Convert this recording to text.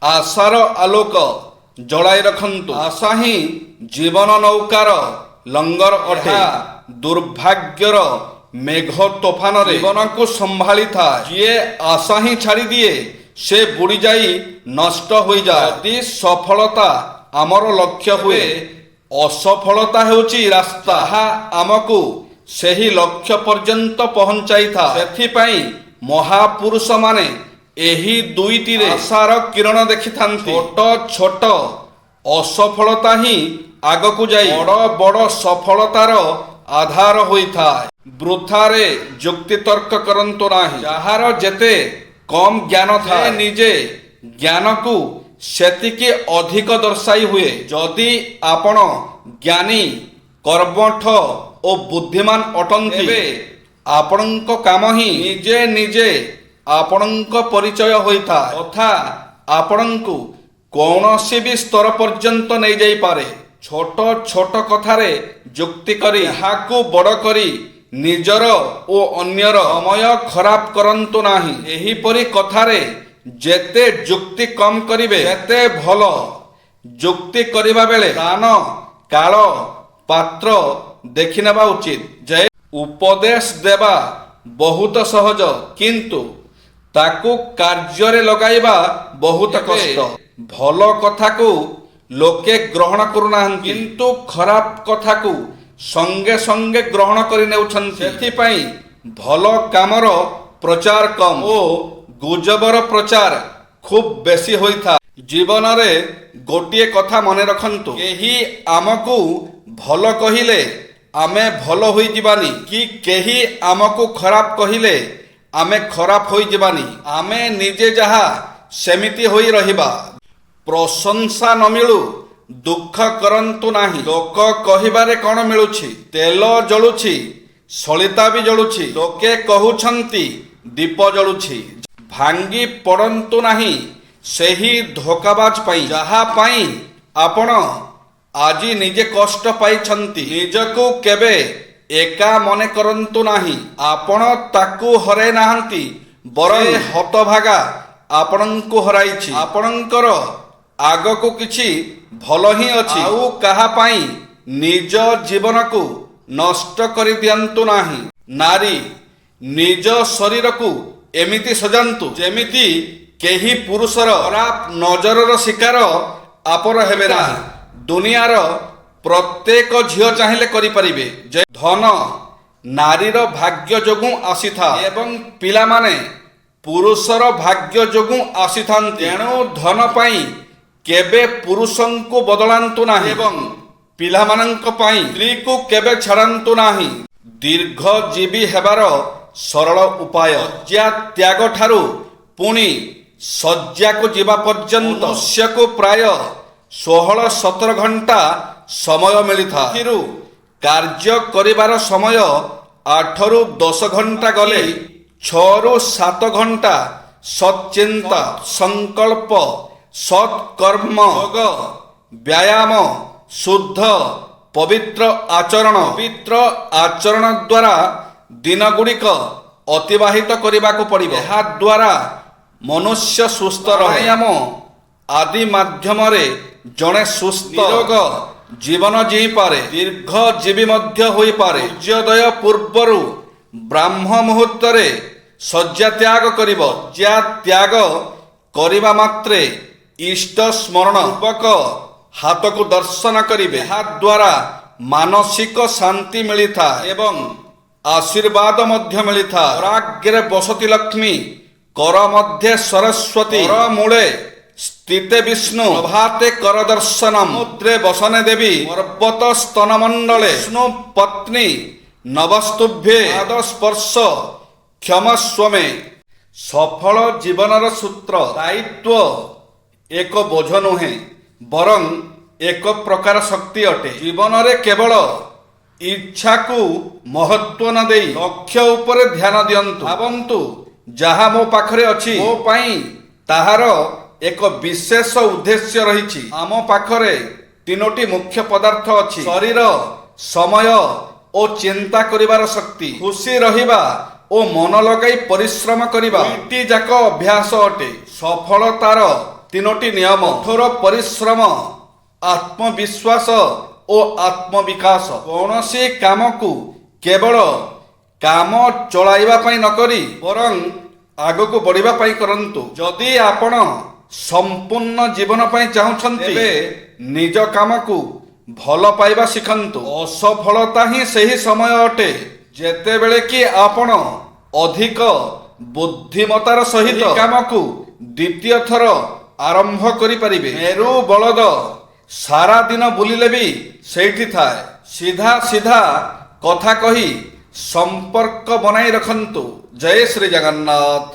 ଆଶାର ଆଲୋକ ଜଳାଇ ରଖନ୍ତୁ। ଆଶା ହିଁ ଜୀବନ ନୌକାର ଲଙ୍ଗର ଅଟେ। ଦୁର୍ଭାଗ୍ୟର ମେଘ ତୋଫାନରେ ଜୀବନକୁ ସମ୍ଭାଳିଥାଏ। ଯିଏ ଆଶା ହିଁ ଛାଡ଼ିଦିଏ ସେ ବୁଡ଼ିଯାଇ ନଷ୍ଟ ହୋଇଯାଏ। ଯଦି ସଫଳତା ଆମର ଲକ୍ଷ୍ୟ ହୁଏ, ଅସଫଳତା ହେଉଛି ରାସ୍ତା ଯାହା ଆମକୁ ସେହି ଲକ୍ଷ୍ୟ ପର୍ଯ୍ୟନ୍ତ ପହଞ୍ଚାଇଥାଏ। ସେଥିପାଇଁ ମହାପୁରୁଷମାନେ ଏହି ଦୁଇଟିରେ ଆଶାର କିରଣ ଦେଖିଥାନ୍ତି। ଛୋଟ ଛୋଟ ଅସଫଳତା ହିଁ ଆଗକୁ ଯାଇ ବଡ଼ ବଡ଼ ସଫଳତାର ଆଧାର ହୋଇଥାଏ। ବୃଥାରେ ଯୁକ୍ତିତର୍କ କରନ୍ତୁ ନାହିଁ। ଯାହାର ଯେତେ କମ୍ ଜ୍ଞାନ ଥାଏ ନିଜେ ଜ୍ଞାନକୁ ସେତିକି ଅଧିକ ଦର୍ଶାଇ ହୁଏ। ଯଦି ଆପଣ ଜ୍ଞାନୀ, କର୍ମଠ ଓ ବୁଦ୍ଧିମାନ ଅଟନ୍ତି ତେବେ ଆପଣଙ୍କ କାମ ହିଁ ନିଜେ ନିଜେ ଆପଣଙ୍କ ପରିଚୟ ହୋଇଥାଏ। କଥା ଆପଣଙ୍କୁ କୌଣସି ବି ସ୍ତର ପର୍ଯ୍ୟନ୍ତ ନେଇଯାଇପାରେ। ଛୋଟ ଛୋଟ କଥାରେ ଯୁକ୍ତି କରି ଏହାକୁ ବଡ଼ କରି ନିଜର ଓ ଅନ୍ୟର ସମୟ ଖରାପ କରନ୍ତୁ ନାହିଁ। ଏହିପରି କଥାରେ ଯେତେ ଯୁକ୍ତି କମ୍ କରିବେ ସେତେ ଭଲ। ଯୁକ୍ତି କରିବା ବେଳେ ସ୍ଥାନ, କାଳ, ପାତ୍ର ଦେଖିନେବା ଉଚିତ। ଯେ ଉପଦେଶ ଦେବା ବହୁତ ସହଜ କିନ୍ତୁ ତାକୁ କାର୍ଯ୍ୟରେ ଲଗାଇବା ବହୁତ କଷ୍ଟ। ଭଲ କଥାକୁ ଲୋକେ ଗ୍ରହଣ କରୁନାହାନ୍ତି କିନ୍ତୁ ଖରାପ କଥାକୁ ସଙ୍ଗେ ସଙ୍ଗେ ଗ୍ରହଣ କରି ନେଉଛନ୍ତି। ସେଥିପାଇଁ ଭଲ କାମର ପ୍ରଚାର କମ୍ ଓ ଗୁଜବର ପ୍ରଚାର ଖୁବ୍ ବେଶୀ ହୋଇଥାଏ। ଜୀବନରେ ଗୋଟିଏ କଥା ମନେ ରଖନ୍ତୁ, କେହି ଆମକୁ ଭଲ କହିଲେ ଆମେ ଭଲ ହୋଇଯିବାନି କି କେହି ଆମକୁ ଖରାପ କହିଲେ ଆମେ ଖରାପ ହୋଇଯିବାନି। ଆମେ ନିଜେ ଯାହା ସେମିତି ହୋଇ ରହିବା। ପ୍ରଶଂସା ନ ମିଳୁ ଦୁଃଖ କରନ୍ତୁ ନାହିଁ। ଲୋକ କହିବାରେ କ'ଣ ମିଳୁଛି? ତେଲ ଜଳୁଛି, ସଳିତା ବି ଜଳୁଛି। ଲୋକେ କହୁଛନ୍ତି ଦୀପ ଜଳୁଛି। ଭାଙ୍ଗି ପଡ଼ନ୍ତୁ ନାହିଁ ସେହି ଧୋକାବାଜ ପାଇଁ ଯାହା ପାଇଁ ଆପଣ ଆଜି ନିଜେ କଷ୍ଟ ପାଇଛନ୍ତି। ନିଜକୁ କେବେ ଏକା ମନେ କରନ୍ତୁ ନାହିଁ। ଆପଣ ତାକୁ ହରାଇ ନାହାନ୍ତି, ବରଂ ହତଭାଗା ଆପଣଙ୍କୁ ହରାଇଛି। ଆପଣଙ୍କର ଆଗକୁ କିଛି ଭଲ ହିଁ ଅଛି। ଆଉ କାହା ପାଇଁ ନିଜ ଜୀବନକୁ ନଷ୍ଟ କରିଦିଅନ୍ତୁ ନାହିଁ। ନାରୀ, ନିଜ ଶରୀରକୁ ଏମିତି ସଜାନ୍ତୁ ଯେମିତି କେହି ପୁରୁଷର ଖରାପ ନଜରର ଶିକାର ଆପଣ ହେବେ ନାହିଁ। ଦୁନିଆର ପ୍ରତ୍ୟେକ ଝିଅ ଚାହିଁଲେ କରିପାରିବେ। ଯେ ଧନ ନାରୀର ଭାଗ୍ୟ ଯୋଗୁଁ ଆସିଥାଏ ଏବଂ ପିଲାମାନେ ପୁରୁଷର ଭାଗ୍ୟ ଯୋଗୁଁ ଆସିଥାନ୍ତି। ତେଣୁ ଧନ ପାଇଁ କେବେ ପୁରୁଷଙ୍କୁ ବଦଳାନ୍ତୁ ନାହିଁ ଏବଂ ପିଲାମାନଙ୍କ ପାଇଁ ସ୍ତ୍ରୀକୁ କେବେ ଛାଡ଼ନ୍ତୁ ନାହିଁ। ଦୀର୍ଘଜୀବୀ ହେବାର ସରଳ ଉପାୟ ଶଯ୍ୟା ତ୍ୟାଗ ଠାରୁ ପୁଣି ଶଯ୍ୟାକୁ ଯିବା ପର୍ଯ୍ୟନ୍ତ ମନୁଷ୍ୟକୁ ପ୍ରାୟ 16-17 ଘଣ୍ଟା ସମୟ ମିଳିଥାଏ। ଏଥିରୁ କାର୍ଯ୍ୟ କରିବାର ସମୟ 8ରୁ 10 ଘଣ୍ଟା ଗଲେ 6ରୁ 7 ଘଣ୍ଟା ସତ୍ଚିନ୍ତା, ସଂକଳ୍ପ, ସତ୍କର୍ମ, ଯୋଗ, ବ୍ୟାୟାମ, ଶୁଦ୍ଧ ପବିତ୍ର ଆଚରଣ ଦ୍ୱାରା ଦିନଗୁଡ଼ିକ ଅତିବାହିତ କରିବାକୁ ପଡ଼ିବ। ଏହା ଦ୍ୱାରା ମନୁଷ୍ୟ ସୁସ୍ଥ ରହେ। ବ୍ୟାୟାମ ଆଦି ମାଧ୍ୟମରେ ଜଣେ ସୁସ୍ଥ ନିରୋଗ ଜୀବନ ଜୀଇପାରେ, ଦୀର୍ଘଜୀବୀ ମଧ୍ୟ ହୋଇପାରେ। ସୂର୍ଯ୍ୟୋଦୟ ପୂର୍ବରୁ ବ୍ରାହ୍ମ ମୁହୂର୍ତ୍ତରେ ଶଯ୍ୟା ତ୍ୟାଗ କରିବ। ଶଯ୍ୟା ତ୍ୟାଗ କରିବା ମାତ୍ରେ ଇଷ୍ଟ ସ୍ମରଣ ପୂର୍ବକ ହାତକୁ ଦର୍ଶନ କରିବେ। ଏହା ଦ୍ୱାରା ମାନସିକ ଶାନ୍ତି ମିଳିଥାଏ ଏବଂ ଆଶୀର୍ବାଦ ମଧ୍ୟ ମିଳିଥାଏ। କରାଗ୍ରେ ବସତି ଲକ୍ଷ୍ମୀ, କର ମଧ୍ୟେ ସରସ୍ୱତୀ, କର ମୂଳେ ସ୍ଥିତେ ବିଷ୍ଣୁ, ପ୍ରଭାତେ କର ଦର୍ଶନମ୍, ସମୁଦ୍ରେ ବସନେ ଦେବୀ, ପର୍ବତ ସ୍ତନମଣ୍ଡଳେ ବିଷ୍ଣୁ ପତ୍ନୀ, ନବସ୍ତୁଭ୍ୟେ ପାଦ ସ୍ପର୍ଶ କ୍ଷମସ୍ୱମେ। ସଫଳ ଜୀବନର ସୂତ୍ର ଦାୟିତ୍ୱ ଏକ ବୋଝ ନୁହେଁ ବରଂ ଏକ ପ୍ରକାର ଶକ୍ତି ଅଟେ। ଜୀବନରେ କେବଳ ଇଚ୍ଛାକୁ ମହତ୍ୱ ନ ଦେଇ ଲକ୍ଷ୍ୟ ଉପରେ ଧ୍ୟାନ ଦିଅନ୍ତୁ। ଭାବନ୍ତୁ ଯାହା ମୋ ପାଖରେ ଅଛି ମୋ ପାଇଁ ତାହାର ଏକ ବିଶେଷ ଉଦ୍ଦେଶ୍ୟ ରହିଛି। ଆମ ପାଖରେ 3ଟି ମୁଖ୍ୟ ପଦାର୍ଥ ଅଛି, ଶରୀର, ସମୟ ଓ ଚିନ୍ତା କରିବାର ଶକ୍ତି। ଖୁସି ରହିବା ଓ ମନ ଲଗାଇ ପରିଶ୍ରମ କରିବା ଦୁଇଟି ଯାକ ଅଭ୍ୟାସ ଅଟେ। ସଫଳତାର ତିନୋଟି ନିୟମ: କଠୋର ପରିଶ୍ରମ, ଆତ୍ମବିଶ୍ୱାସ ଓ ଆତ୍ମବିକାଶ। କୌଣସି କାମକୁ କେବଳ କାମ ଚଳାଇବା ପାଇଁ ନ କରି ବରଂ ଆଗକୁ ବଢ଼ିବା ପାଇଁ କରନ୍ତୁ। ଯଦି ଆପଣ ସମ୍ପୂର୍ଣ୍ଣ ଜୀବନ ପାଇଁ ଚାହୁଁଛନ୍ତି, ତେବେ ନିଜ କାମକୁ ଭଲ ପାଇବା ଶିଖନ୍ତୁ। ଅସଫଳତା ହିଁ ସେହି ସମୟ ଅଟେ ଯେତେବେଳେ କି ଆପଣ ଅଧିକ ବୁଦ୍ଧିମତାର ସହିତ କାମକୁ ଦ୍ୱିତୀୟ ଥର ଆରମ୍ଭ କରିପାରିବେ। ମେରୁ ବଳଦ ସାରା ଦିନ ବୁଲିଲେ ବି ସେଇଠି ଥାଏ। ସିଧା ସିଧା କଥା କହି ସମ୍ପର୍କ ବନାଇ ରଖନ୍ତୁ। ଜୟ ଶ୍ରୀ ଜଗନ୍ନାଥ।